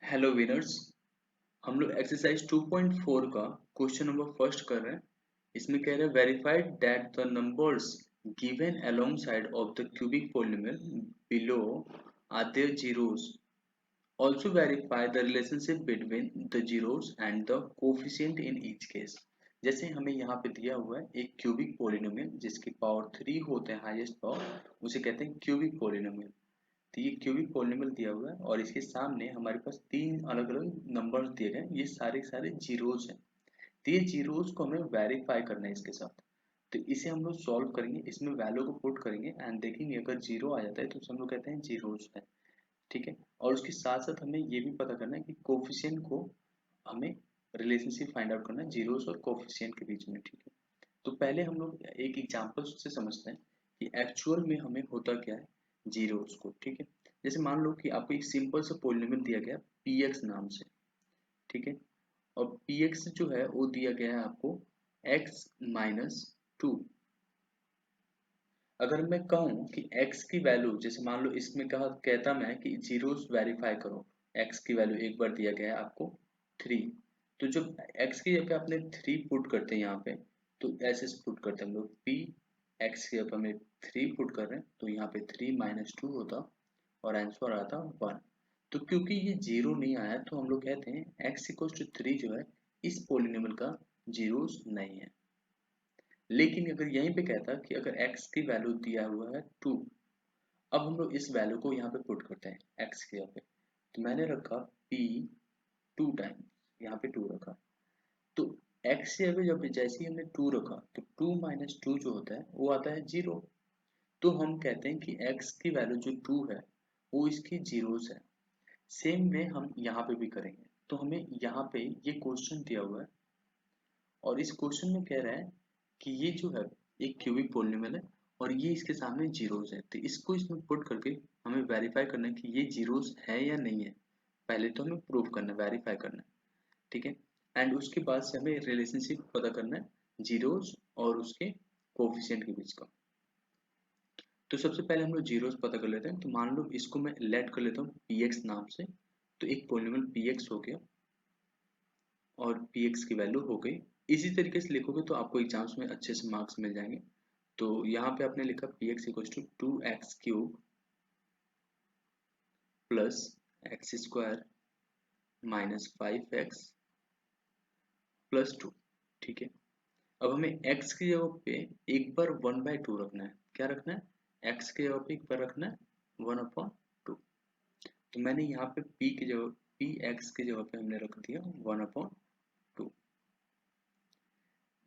Hello winners. हम लोग exercise 2.4 का क्वेश्चन नंबर फर्स्ट कर रहे हैं। इसमें कह रहे हैं verified that the numbers given alongside of the cubic polynomial below are there zeros. Also verify the relationship between the zeros and the coefficient in each case. जैसे हमें यहाँ पे दिया हुआ है एक क्यूबिक पोलिनोमियल जिसकी पावर 3 होते हैं, हाईएस्ट पावर, उसे कहते हैं क्यूबिक पोलिनोमियल। तो ये क्यूबिक पॉलिनोमियल दिया हुआ है और इसके सामने हमारे पास तीन अलग अलग नंबर्स दिए गए हैं। ये सारे सारे जीरोस हैं। तो ये जीरोस को हमें वेरीफाई करना है इसके साथ। तो इसे हम लोग सॉल्व करेंगे, इसमें वैल्यू को पुट करेंगे एंड देखेंगे अगर जीरो आ जाता है तो उसे हम लोग कहते हैं जीरोस है। ठीक है। और उसके साथ साथ हमें ये भी पता करना है कि कोफिशिएंट को हमें रिलेशनशिप फाइंड आउट करना है जीरोस और कोफिशिएंट के बीच में। ठीक है। तो पहले हम लोग एक एग्जांपल से समझते हैं कि एक्चुअल में हमें होता क्या है जीरोस को। ठीक है। जैसे मान लो कि आपको एक सिंपल सा पॉलिनोमियल दिया गया px नाम से। ठीक है। और px जो है वो दिया गया है आपको x माइनस टू। अगर मैं कहूँ कि x की वैल्यू, जैसे मान लो इसमें कहा कहता मैं कि जीरोस वेरीफाई करो, x की वैल्यू एक बार दिया गया है आपको 3। तो जब x की जगह आपने 3 पुट करते हैं यहाँ पे, तो ऐसे पुट करते हैं हम लोग p x की जगह हमें 3 पुट कर रहे हैं तो यहाँ पे 3 माइनस टू होता और आंसर आता 1। तो क्योंकि ये जीरो नहीं आया तो हम लोग कहते हैं x इक्वल टू 3 जो है इस पोलिनोमियल का जीरोस नहीं है। लेकिन अगर यहीं पे कहता कि अगर x की वैल्यू दिया हुआ है 2, अब हम लोग इस वैल्यू को यहाँ पे पुट करते हैं x की जगह पे। तो मैंने रखा p 2 टाइम्स, यहाँ पे 2 रखा। तो x की जगह जब जैसे ही हमने 2 रखा तो 2 माइनस टू जो होता है वो आता है 0। तो हम कहते हैं कि x की वैल्यू जो 2 है वो इसकी जीरोस है। सेम वे हम यहाँ पे भी करेंगे। तो हमें यहाँ पे ये क्वेश्चन दिया हुआ है और इस क्वेश्चन में कह रहा है कि ये जो है एक क्यूबिक पोलिनोमियल है और ये इसके सामने जीरोस है। तो इसको इसमें पुट करके हमें वेरीफाई करना है कि ये जीरोस है या नहीं है। पहले तो हमें प्रूव करना है, वेरीफाई करना है। ठीक है। एंड उसके बाद से हमें रिलेशनशिप पता करना है जीरोस और उसके कोफिशिएंट के बीच का। तो सबसे पहले हम लोग जीरोस पता कर लेते हैं। तो मान लो इसको मैं लेट कर लेता हूँ px नाम से। तो एक पोलिनोमियल px हो गया और px की वैल्यू हो गई। इसी तरीके से लिखोगे तो आपको एग्जाम्स में अच्छे से मार्क्स मिल जाएंगे। तो यहाँ पे आपने लिखा px equal to 2x³ plus x square minus 5x plus 2। ठीक है। अब हमें x की जगह पे एक बार 1/2 रखना है। क्या रखना है? x की जगह पे एक बार रखना है 1/2। तो मैंने यहाँ पे p की जगह px की जगह पे हमने रख दिया 1/2।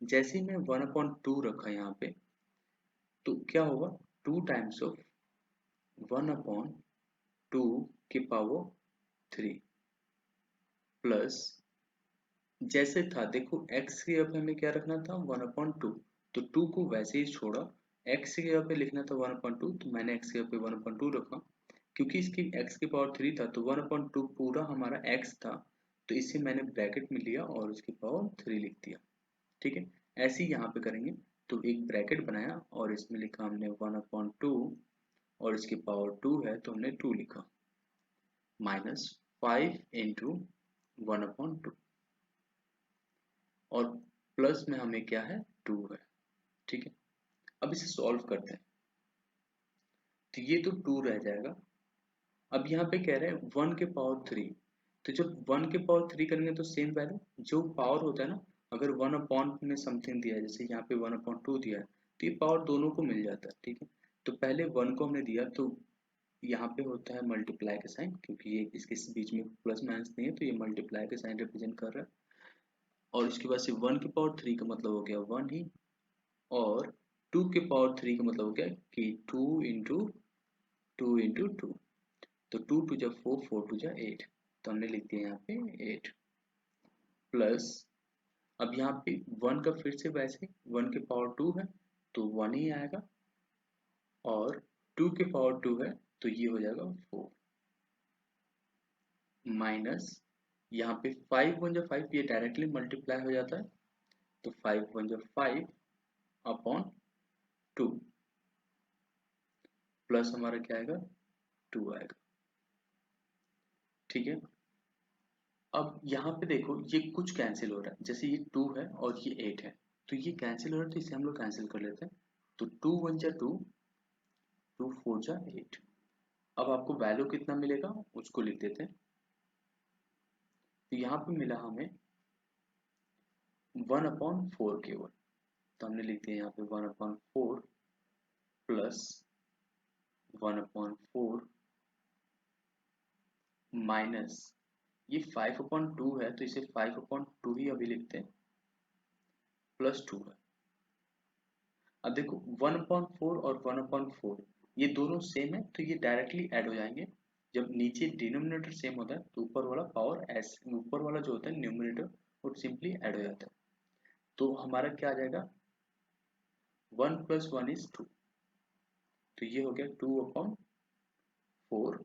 जैसे ही मैं 1/2 रखा यहाँ पे तो क्या होगा 2 टाइम्स ऑफ 1/2 की पावर 3 प्लस जैसे था देखो x की जगह पे हमें क्या रखना था 1/2। तो 2 को वैसे ही छोड़ा, x की जगह पे लिखना था 1/2 तो मैंने x की जगह पे 1/2 रखा। क्योंकि इसकी x की पावर 3 था तो 1/2 पूरा हमारा x था। तो इसे मैंने ब्रैकेट में लिया और उसकी पावर 3 लिख दिया। ठीक है। ऐसे ही यहाँ पे करेंगे। तो एक ब्रैकेट बनाया और इसमें लिखा हमने 1/2 और इसकी पावर 2 है तो हमने 2 लिखा माइनस 5 इंटू 1/2 और प्लस में हमें क्या है 2 है। ठीक है। अब इसे सॉल्व करते हैं। तो ये तो 2 रह जाएगा। अब यहाँ पे कह रहे हैं 1 के पावर 3। तो जब 1 के पावर 3 करेंगे तो सेम वैल्यू जो पावर होता है ना, अगर 1 अपॉन में समथिंग दिया है जैसे यहाँ पे 1/2 दिया है तो ये पावर दोनों को मिल जाता है। ठीक है। तो पहले 1 को हमने दिया तो यहाँ पे होता है मल्टीप्लाई का साइन, क्योंकि ये इसके बीच में प्लस माइनस नहीं है तो ये मल्टीप्लाई का साइन रिप्रेजेंट कर रहा है। और इसके बाद से 1 के पावर 3 का मतलब हो गया 1 ही, और 2 के पावर 3 का मतलब हो गया कि 2 इंटू 2 तो 2 2 जा 4 4 2 जा 8। तो हमने लिख दिया यहाँ पे 8 प्लस अब यहाँ पे 1 का फिर से वैसे 1 के पावर 2 है तो 1 ही आएगा और 2 के पावर 2 है तो ये हो जाएगा 4 माइनस यहाँ पे 5 1 जा 5 ये डायरेक्टली मल्टीप्लाई हो जाता है तो 5 1 जा 5 अपॉन 2 प्लस हमारा क्या आएगा 2 आएगा। ठीक है। अब यहाँ पे देखो ये कुछ कैंसिल हो रहा है, जैसे ये 2 है और ये 8 है, तो ये कैंसिल हो रहा है, तो इसे हम लोग कैंसिल कर लेते हैं। तो 2 1 जा 2, 2 4 जा 8। अब आपको वैल्यू कितना मिलेगा उसको लिख देते हैं। तो यहाँ पे मिला हमें 1/4 केवल, तो हमने लिख दिया यहाँ पे 1/4 प्लस 1/4 माइनस, ये 5/2 है तो इसे 5/2 ही अभी लिखते हैं, प्लस 2 है। अब देखो 1/4 और 1/4 ये दोनों सेम है तो ये डायरेक्टली ऐड हो जाएंगे। जब नीचे डिनोमिनेटर सेम होता है तो ऊपर वाला पावर एस, ऊपर वाला जो होता है न्यूमरेटर वो सिंपली ऐड हो जाता है। तो हमारा क्या आ जाएगा, 1 + 1 = 2, तो ये हो गया 2/4।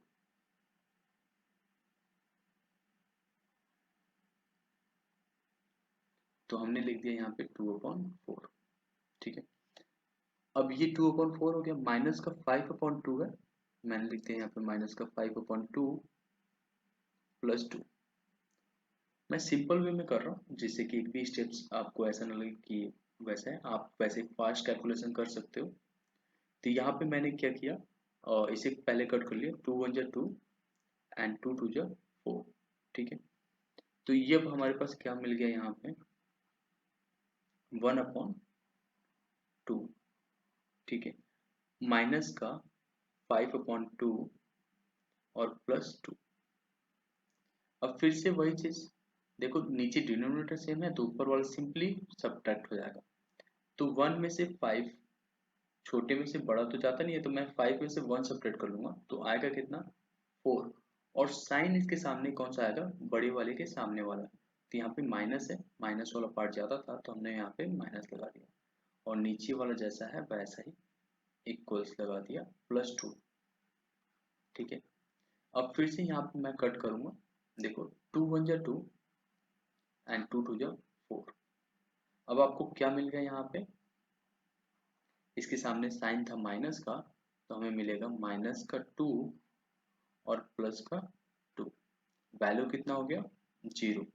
तो हमने लिख दिया यहाँ पे 2/4, ठीक है। अब ये 2/4 हो गया, माइनस का 5/2 है, मैंने लिख दिया यहाँ पे माइनस का 5/2 प्लस 2। मैं सिंपल वे में कर रहा हूँ जिससे कि एक भी स्टेप्स आपको ऐसा ना लगे कि वैसा है, आप वैसे फास्ट कैलकुलेशन कर सकते हो। तो यहाँ पे मैंने क्या किया, और इसे पहले कट कर लिया, 2 1 जा 2 एंड 2 2 जा 4, ठीक है। तो ये अब हमारे पास क्या मिल गया यहाँ पे, 1/2, ठीक है, माइनस का 5/2 और प्लस 2। अब फिर से वही चीज, देखो नीचे डिनोमिनेटर सेम है तो ऊपर वाला सिंपली सब्ट्रैक्ट हो जाएगा। तो 1 में से 5, छोटे में से बड़ा तो जाता नहीं है, तो मैं 5 में से 1 सब्ट्रैक्ट कर लूंगा तो आएगा कितना, 4। और साइन इसके सामने कौन सा आएगा, बड़े वाले के सामने वाला। तो यहाँ पे माइनस है, माइनस वाला पार्ट ज्यादा था तो हमने यहाँ पे माइनस लगा दिया, और नीचे वाला जैसा है वैसा ही इक्वल्स लगा दिया, +2, ठीक है। अब फिर से यहाँ पे मैं कट करूंगा, देखो 2 1 जा 2 एंड 2 2 जा 4। अब आपको क्या मिल गया यहाँ पे, इसके सामने साइन था माइनस का, तो हमें मिलेगा माइनस का 2 और प्लस का 2। वैल्यू कितना हो गया, 0।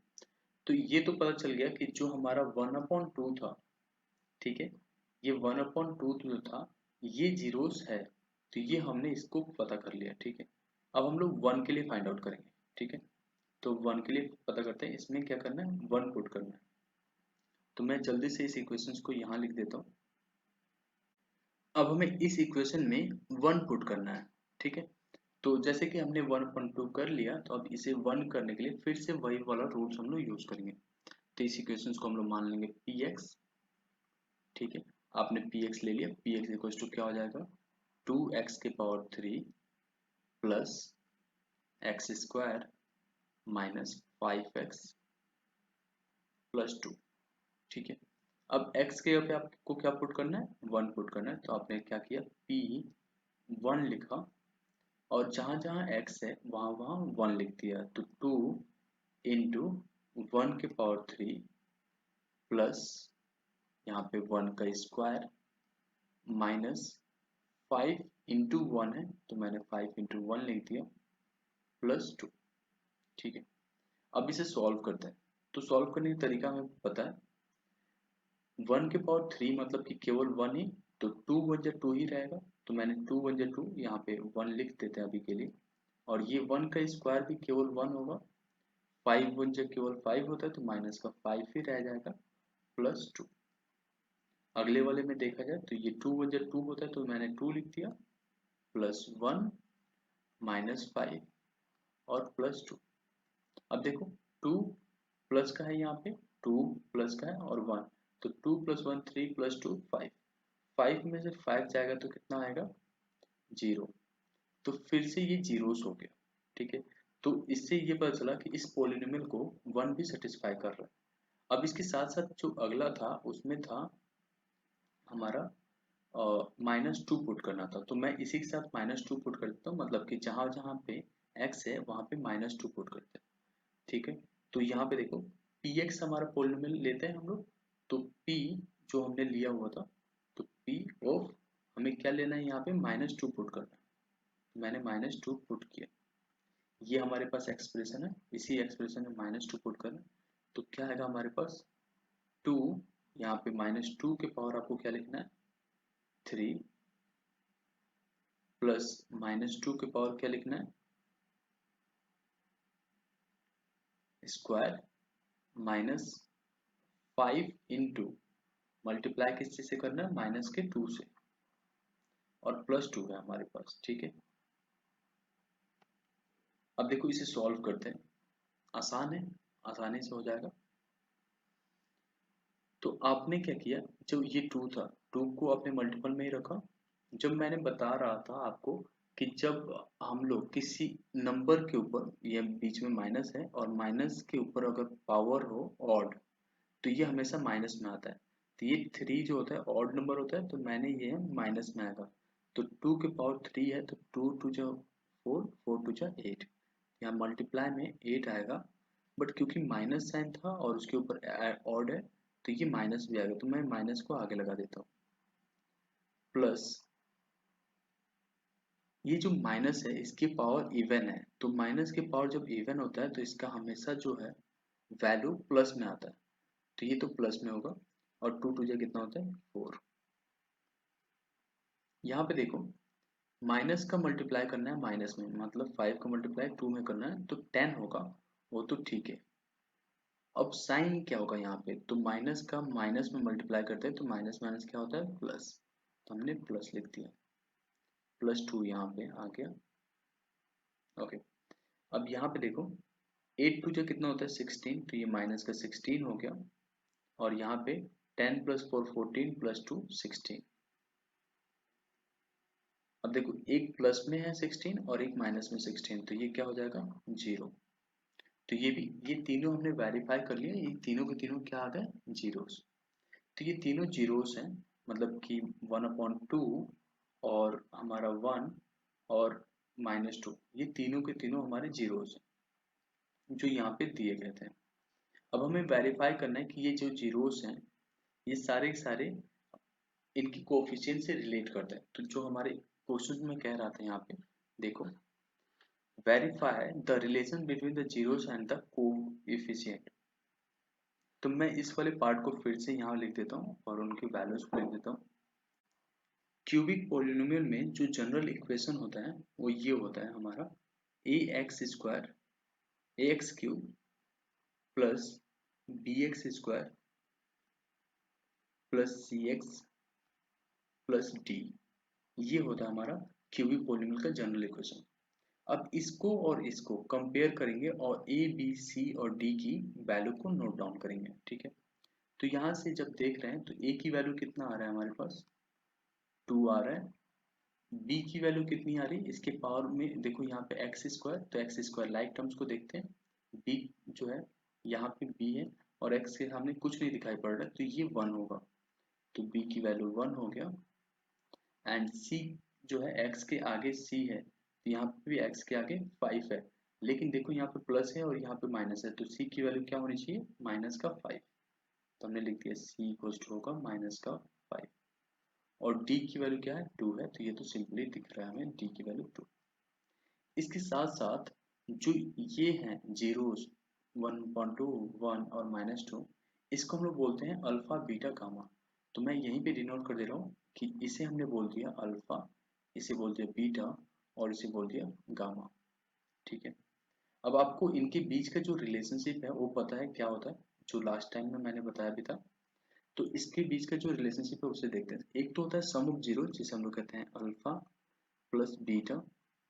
तो ये तो पता चल गया कि जो हमारा 1/2 था, ठीक है, ये 1/2 जो था ये जीरोस है, तो ये हमने इसको पता कर लिया, ठीक है। अब हम लोग 1 के लिए फाइंड आउट करेंगे, ठीक है। तो 1 के लिए पता करते हैं, इसमें क्या करना है, 1 पुट करना है। तो मैं जल्दी से इस इक्वेशंस को यहाँ लिख देता हूँ। अब हमें इस इक्वेशन में 1 पुट करना है, ठीक है। तो जैसे कि हमने 1/2 कर लिया, तो अब इसे 1 करने के लिए फिर से वही वाला रूल्स हम लोग यूज करेंगे। तो इस इक्वेशंस को हम लोग मान लेंगे px, ठीक है। आपने px ले लिया, px इक्वल्स टू क्या हो जाएगा, 2x³ plus x² minus 5x plus 2, ठीक है। अब x के यहाँ पे आपको क्या पुट करना है, 1 पुट करना है, तो आपने क्या किया, p1 लिखा, और जहां जहां x है वहां वहां 1 लिख दिया, तो 2 इंटू 1³ प्लस यहाँ पे 1 का स्क्वायर माइनस 5 इंटू 1 है तो मैंने 5 इंटू 1 लिख दिया, प्लस 2, ठीक है। अब इसे सॉल्व करते हैं, तो सॉल्व करने का तरीका हमें पता है, 1³ मतलब कि केवल 1 ही, तो 2 1 जा 2 ही रहेगा, तो मैंने 2 1 जा 2 यहाँ पे 1 लिख देते हैं अभी के लिए। और ये 1 का स्क्वायर भी केवल 1 होगा, 5 1 जा केवल 5 होता है तो माइनस का 5 ही रह जाएगा, प्लस 2। अगले वाले में देखा जाए तो ये 2 1 जा 2 होता है तो मैंने 2 लिख दिया, प्लस 1 माइनस 5 और प्लस 2। अब देखो 2 प्लस का है, यहाँ पे 2 प्लस का है और 1, तो 2 + 1 3 + 2 5, 5 में से 5 जाएगा तो कितना आएगा, 0। तो फिर से ये जीरोस हो गया, ठीक है। तो इससे ये पता चला कि इस पोलिनोमियल को 1 भी सेटिस्फाई कर रहा है। अब इसके साथ साथ जो अगला था उसमें था हमारा -2 पुट करना था, तो मैं इसी के साथ -2 पुट कर देता हूँ, मतलब कि जहां जहां पे x है वहां पे -2 पुट करते हैं, ठीक है। तो यहाँ पे देखो px हमारा पोलिनोमियल लेते हैं हम लोग, तो p जो हमने लिया हुआ था, तो p ऑफ हमें क्या लेना है, यहाँ पे -2 पुट करना है, तो मैंने -2 पुट किया। ये हमारे पास एक्सप्रेशन है, इसी एक्सप्रेशन में -2 पुट करना, तो क्या आएगा हमारे पास 2, यहाँ पे -2 के पावर आपको क्या लिखना है 3, प्लस -2 के पावर क्या लिखना है स्क्वायर, -5 इंटू मल्टीप्लाई किस चीज से करना है -2 से, और +2 है हमारे पास। ठीक है, अब देखो इसे सॉल्व करते हैं, आसान है, आसानी से हो जाएगा। तो आपने क्या किया, जो ये 2 था, 2 को आपने मल्टीपल में ही रखा। जब मैंने बता रहा था आपको कि जब हम लोग किसी नंबर के ऊपर, ये बीच में माइनस है और माइनस के ऊपर अगर पावर हो ऑड, तो ये हमेशा माइनस में आता है। तो ये 3 जो होता है ऑड नंबर होता है, तो मैंने ये माइनस में आएगा। तो 2 के पावर 3 है, तो 2 टू जा 4, 4 टू जा 8, यहाँ मल्टीप्लाई में 8 आएगा। बट क्योंकि माइनस साइन था और उसके ऊपर ऑड है, तो ये माइनस भी आएगा, तो मैं माइनस को आगे लगा देता हूँ। प्लस ये जो माइनस है इसकी पावर इवन है, तो माइनस की पावर जब इवन होता है तो इसका हमेशा जो है वैल्यू प्लस में आता है, तो ये तो प्लस में होगा। और 2 टू जा कितना होता है 4। यहाँ पे देखो माइनस का मल्टीप्लाई करना है माइनस में, मतलब 5 का मल्टीप्लाई 2 में करना है तो 10 होगा, वो तो ठीक है। अब साइन क्या होगा यहाँ पे, तो माइनस का माइनस में मल्टीप्लाई करते हैं तो माइनस माइनस क्या होता है प्लस, तो हमने प्लस लिख दिया, +2 यहाँ पे आ गया। ओके, अब यहाँ पे देखो 8 टू जो कितना होता है 16, तो ये माइनस का 16 हो गया। और यहाँ पे 10 प्लस 4 14 प्लस 2 16। अब देखो एक प्लस में है 16 और एक माइनस में 16, तो ये क्या हो जाएगा 0। तो ये भी, ये तीनों हमने वेरीफाई कर लिया, ये तीनों के तीनों क्या आ गए जीरोस। तो ये तीनों जीरोस हैं, मतलब कि 1/2 और हमारा 1 और -2, ये तीनों के तीनों हमारे जीरोस हैं जो यहाँ पे दिए गए थे। अब हमें वेरीफाई करना है कि ये जो जीरोस हैं ये सारे के सारे इनकी कोफिशिएंट से रिलेट करते हैं। तो जो हमारे क्वेश्चन में कह रहा था यहाँ पे देखो, verify the relation between the zeros and the coefficient. तो मैं इस वाले पार्ट को फिर से यहाँ लिख देता हूँ और उनकी वैल्यूज को लिख देता हूँ। क्यूबिक पोलिनोमियल में जो जनरल इक्वेशन होता है वो ये होता है हमारा a x square, a x cube plus b x square plus c x plus d, ये होता है हमारा क्यूबिक पोलिनोमियल का जनरल इक्वेशन। अब इसको और इसको कंपेयर करेंगे और ए बी सी और डी की वैल्यू को नोट डाउन करेंगे। ठीक है, तो यहाँ से जब देख रहे हैं तो ए की वैल्यू कितना आ रहा है हमारे पास 2 आ रहा है। बी की वैल्यू कितनी आ रही है, इसके पावर में देखो यहाँ पे एक्स स्क्वायर, तो एक्स स्क्वायर लाइक टर्म्स को देखते हैं। बी जो है यहाँ पे बी है और एक्स के सामने कुछ नहीं दिखाई पड़ रहा है, तो ये 1 होगा, तो बी की वैल्यू 1 हो गया। एंड सी जो है एक्स के आगे सी है, तो यहाँ पे भी एक्स के आगे 5 है, लेकिन देखो यहाँ पे प्लस है और यहाँ पे माइनस है, तो सी की वैल्यू क्या होनी चाहिए माइनस का 5, तो हमने लिख दिया सी इक्वल टू होगा माइनस का 5। और डी की वैल्यू क्या है 2 है, तो ये तो सिंपली दिख रहा है हमें डी की वैल्यू 2। इसके साथ साथ जो ये हैं जीरोस 1.2 1 और -2, इसको हम लोग बोलते हैं अल्फा बीटा गामा। तो मैं यहीं पे डिनोट कर दे रहा हूँ कि इसे हमने बोल दिया अल्फा, इसे बोल दिया बीटा और इसे बोल दिया गामा। ठीक है, अब आपको इनके बीच का जो रिलेशनशिप है वो पता है क्या होता है, जो लास्ट टाइम में मैंने बताया भी था। तो इसके बीच का जो रिलेशनशिप है उसे देखते हैं। एक तो होता है सम ऑफ जीरो, जिसे हम लोग कहते हैं alpha plus beta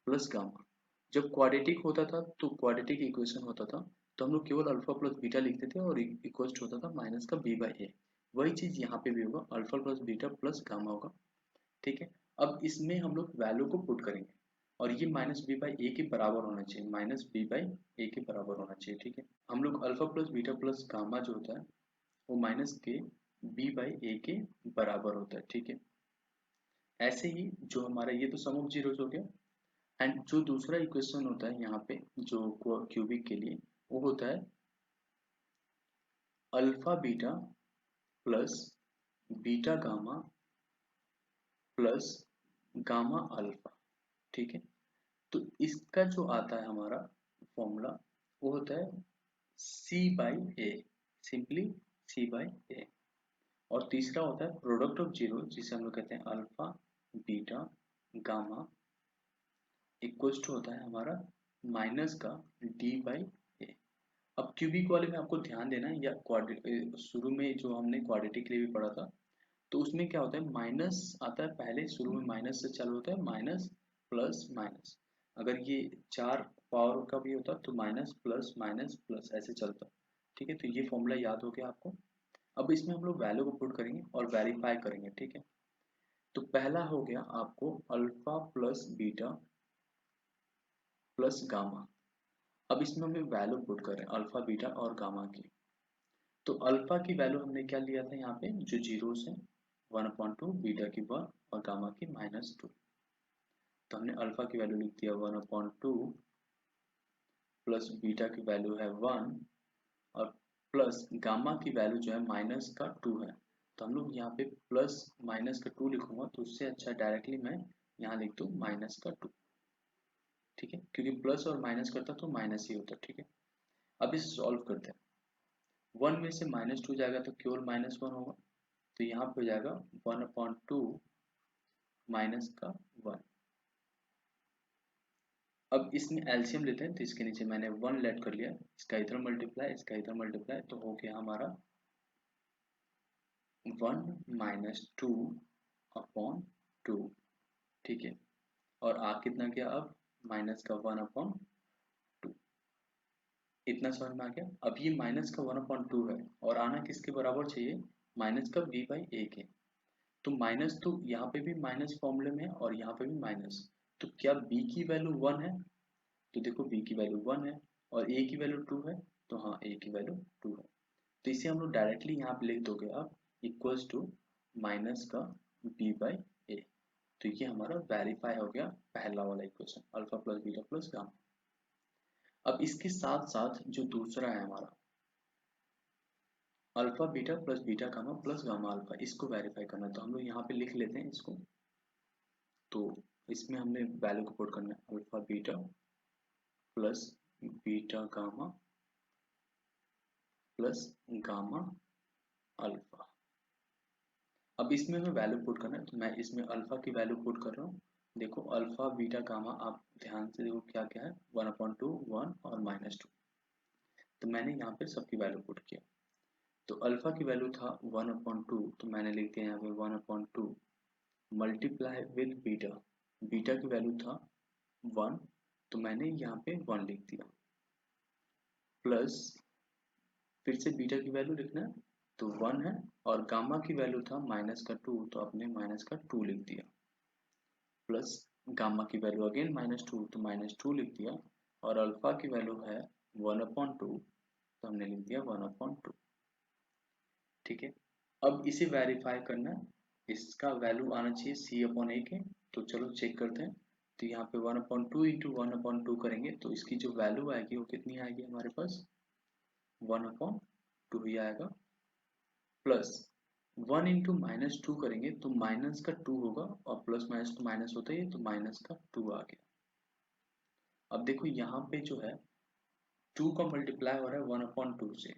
plus gamma. जब क्वाड्रेटिक होता था तो क्वाड्रेटिक इक्वेशन होता था, तो हम लोग केवल अल्फा प्लस बीटा लिखते थे और इक्वल होता था माइनस का बी बाई ए। वही चीज यहाँ पे भी होगा, alpha plus beta plus gamma होगा। ठीक है, अब इसमें हम लोग वैल्यू को पुट करेंगे और ये माइनस बी बाई ए के बराबर होना चाहिए, माइनस बी बाई ए के बराबर होना चाहिए। ठीक है, हम लोग alpha plus beta plus gamma जो होता है वो माइनस के बी बाई ए के बराबर होता है। ठीक है, ऐसे ही जो हमारा ये तो सम ऑफ जीरोस हो गया। एंड जो दूसरा इक्वेशन होता है यहाँ पे जो क्यूबिक के लिए, वो होता है alpha beta plus beta gamma plus gamma alpha. ठीक है, तो इसका जो आता है हमारा फॉर्मूला वो होता है C/A, सिंपली C/A। और तीसरा होता है प्रोडक्ट ऑफ जीरो, जिसे हम लोग कहते हैं alpha beta gamma, equals to होता है हमारा माइनस का D/A। अब क्यूबिक वाले में आपको ध्यान देना है, या शुरू में जो हमने क्वाड्रेटिक के लिए भी पढ़ा था, तो उसमें क्या होता है माइनस आता है पहले, शुरू में माइनस से चालू होता है, माइनस प्लस माइनस। अगर ये 4 पावर का भी होता तो माइनस प्लस ऐसे चलता। ठीक है, तो ये फॉर्मूला याद हो गया आपको। अब इसमें हम लोग वैल्यू को पुट करेंगे और वेरीफाई करेंगे। ठीक है, तो पहला हो गया आपको alpha plus beta plus gamma. अब इसमें हमें वैल्यू पुट करें अल्फा बीटा और गामा की। तो अल्फा की वैल्यू हमने क्या लिया था यहाँ पे, जो जीरोस है 1/2, बीटा की 1 और गामा की -2। तो हमने अल्फा की वैल्यू लिख दिया 1/2 प्लस बीटा की वैल्यू है 1 और प्लस गामा की वैल्यू जो है -2 है। तो हम लोग यहाँ पे प्लस -2 लिखूंगा, तो उससे अच्छा डायरेक्टली मैं यहाँ लिख दूँ -2। ठीक है, क्योंकि प्लस और माइनस करता तो माइनस ही होता। ठीक है, अब इसे सॉल्व करते हैं। 1 में से -2 जाएगा तो केवल -1 होगा, तो यहाँ पे हो जाएगा 1/2 -1। अब इसमें एलसीएम लेते हैं, तो इसके नीचे मैंने 1 लेट कर लिया, इसका इधर मल्टीप्लाई, इसका इधर मल्टीप्लाई, तो हो गया हमारा 1 -2/2। ठीक है, और आ कितना गया अब माइनस का 1/2। इतना समझ में आ गया। अब ये माइनस का 1/2 है और आना किसके बराबर चाहिए, माइनस का V/A के। तो माइनस तो यहाँ पे भी माइनस फॉर्मूले में है और यहाँ पे भी माइनस। तो क्या B की वैल्यू 1 है, तो देखो B की वैल्यू 1 है और A की वैल्यू 2 है, तो हाँ A की वैल्यू 2 है। तो इसे हम लोग डायरेक्टली यहाँ पे लिख दोगे अब इक्वल्स टू माइनस का B/A। तो ये हमारा वेरीफाई हो गया पहला वाला equation, alpha plus beta plus gamma. अब इसके साथ साथ जो दूसरा है हमारा alpha beta plus beta gamma plus gamma alpha, इसको वेरीफाई करना है। तो हम लोग यहाँ पे लिख लेते हैं इसको। तो इसमें हमने वैल्यू को पुट करना है alpha beta plus beta gamma plus gamma alpha. अब इसमें हमें वैल्यू पुट करना है, तो मैं इसमें अल्फा की वैल्यू पुट कर रहा हूँ। देखो अल्फा बीटा गामा, आप ध्यान से देखो क्या क्या है, 1/2 1 और -2। तो मैंने यहाँ पे सबकी वैल्यू पुट किया। तो अल्फा की वैल्यू था 1/2, तो मैंने लिख दिया यहाँ पे 1/2 मल्टीप्लाई विद बीटा। बीटा की वैल्यू था 1, तो मैंने यहाँ पे 1 लिख दिया, प्लस फिर से बीटा की वैल्यू लिखना है, तो 1 है, और गामा की वैल्यू था -2, तो आपने -2 लिख दिया, प्लस गामा की वैल्यू अगेन -2, तो -2 लिख दिया, और अल्फा की वैल्यू है 1/2, तो हमने लिख दिया 1/2। ठीक है, अब इसे वेरीफाई करना है, इसका वैल्यू आना चाहिए C/A के। तो चलो चेक करते हैं। तो यहाँ पे 1/2 इंटू 1/2 करेंगे, तो इसकी जो वैल्यू आएगी वो कितनी आएगी हमारे पास, 1/2 ही आएगा, प्लस 1 इंटू -2 करेंगे तो माइनस का 2 होगा, और प्लस माइनस तो माइनस होता ही है, तो माइनस का 2 आ गया। अब देखो यहाँ पे जो है 2 का मल्टीप्लाई हो रहा है 1/2 से।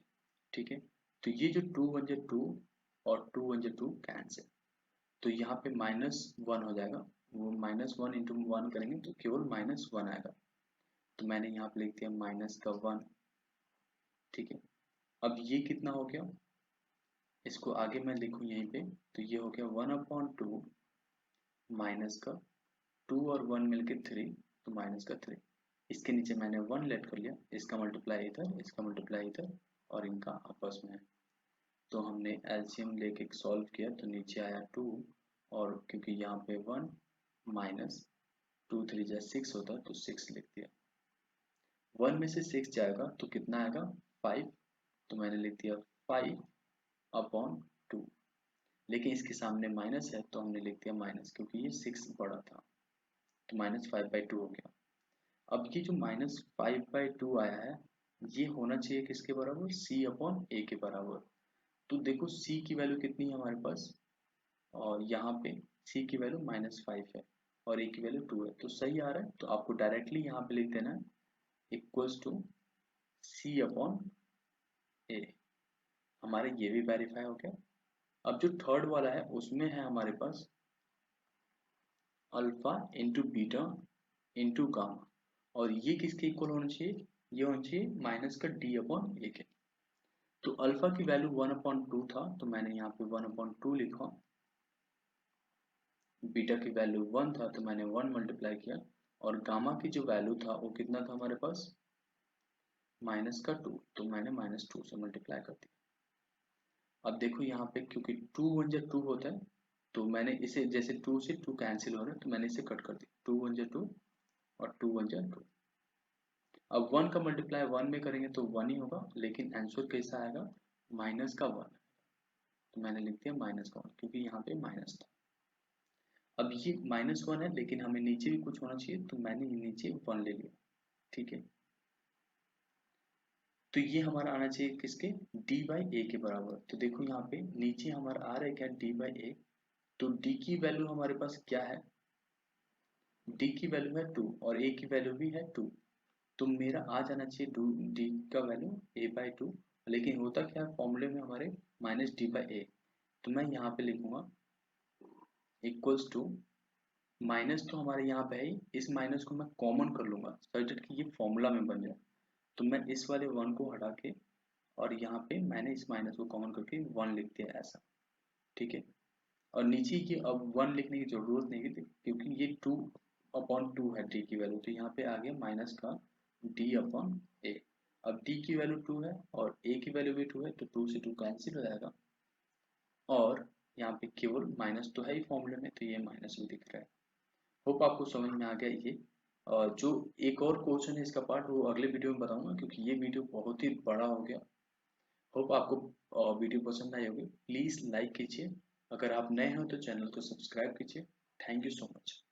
ठीक है, तो ये जो 2 1 जा 2 और 2 1 जा 2 कैंसिल, तो यहाँ पे -1 हो जाएगा। वो -1 इंटू 1 करेंगे तो केवल -1 आएगा, तो मैंने यहाँ पे लिख दिया माइनस का 1। ठीक है, अब ये कितना हो गया, इसको आगे मैं लिखूँ यहीं पे, तो ये हो गया 1/2 माइनस का 2 और 1 मिलके 3, तो माइनस का 3। इसके नीचे मैंने 1 लेट कर लिया, इसका मल्टीप्लाई इधर, इसका मल्टीप्लाई इधर, और इनका आपस में है। तो हमने एलसीएम लेके सॉल्व किया, तो नीचे आया 2, और क्योंकि यहाँ पे 1 माइनस 2 3 जा 6 होता, तो 6 लिख दिया। 1 में से 6 जाएगा तो कितना आएगा 5, तो मैंने लिख दिया 5/2। लेकिन इसके सामने माइनस है, तो हमने लिख दिया माइनस, क्योंकि ये 6 बड़ा था, तो -5/2 हो गया। अब ये जो -5/2 आया है, ये होना चाहिए किसके बराबर, C/A के बराबर। तो देखो C की वैल्यू कितनी है हमारे पास, और यहाँ पे C की वैल्यू -5 है और A की वैल्यू 2 है, तो सही आ रहा है। तो आपको डायरेक्टली यहाँ पे लिख देना है इक्वल्स टू सी अपॉन ए। हमारे ये भी वेरीफाई हो गया। अब जो थर्ड वाला है उसमें है हमारे पास alpha into beta into gamma, और ये किसके इक्वल होना चाहिए, ये होना चाहिए माइनस का डी अपॉन ए के। तो अल्फा की वैल्यू 1/2 था, तो मैंने यहाँ पे 1/2 लिखा। बीटा की वैल्यू 1 था, तो मैंने 1 मल्टीप्लाई किया। और गामा की जो वैल्यू था वो कितना था हमारे पास, -2, तो मैंने -2 से मल्टीप्लाई कर दिया। अब देखो यहाँ पे क्योंकि 2 1 जा 2 होता है, तो मैंने इसे जैसे 2 से 2 कैंसिल हो रहा है, तो मैंने इसे कट कर दिया। 2 1 जा 2 और 2 1 जा 2। अब 1 का मल्टीप्लाई 1 में करेंगे तो 1 ही होगा, लेकिन आंसर कैसा आएगा, -1। तो मैंने लिख दिया -1 क्योंकि यहाँ पे माइनस था। अब ये -1 है, लेकिन हमें नीचे भी कुछ होना चाहिए, तो मैंने नीचे 1 ले लिया। ठीक है, तो ये हमारा आना चाहिए किसके, डी बाई ए के बराबर। तो देखो यहाँ पे नीचे हमारा आ रहा है क्या, डी बाई ए। तो डी की वैल्यू हमारे पास क्या है, डी की वैल्यू है 2 और ए की वैल्यू भी है 2। तो मेरा आ जाना चाहिए डी का वैल्यू a/2। लेकिन होता क्या है फॉर्मूले में हमारे -d/a। तो मैं यहाँ पे लिखूंगा इक्वल्स टू, माइनस तो हमारे यहाँ पे है ही, इस माइनस को मैं कॉमन कर लूंगा सच कि ये फॉर्मूला में बन जाए। तो मैं इस वाले 1 को हटा के और यहाँ पे मैंने इस माइनस को कॉमन करके 1 लिख दिया ऐसा। ठीक है, और नीचे ये अब 1 लिखने की जरूरत नहीं है क्योंकि ये 2/2 है डी की वैल्यू, तो यहाँ पे आ गया माइनस का डी अपॉन ए। अब डी की वैल्यू 2 है और ए की वैल्यू भी 2 है, तो 2 से 2 कैंसिल हो जाएगा। और यहाँ पे केवल माइनस तो है ही फॉर्मूले में, तो ये माइनस भी दिख रहा है। होप आपको समझ में आ गया ये। और जो एक और क्वेश्चन है इसका पार्ट, वो अगले वीडियो में बताऊंगा क्योंकि ये वीडियो बहुत ही बड़ा हो गया। होप आपको वीडियो पसंद आई होगी। प्लीज़ लाइक कीजिए, अगर आप नए हो तो चैनल को सब्सक्राइब कीजिए। Thank you so much.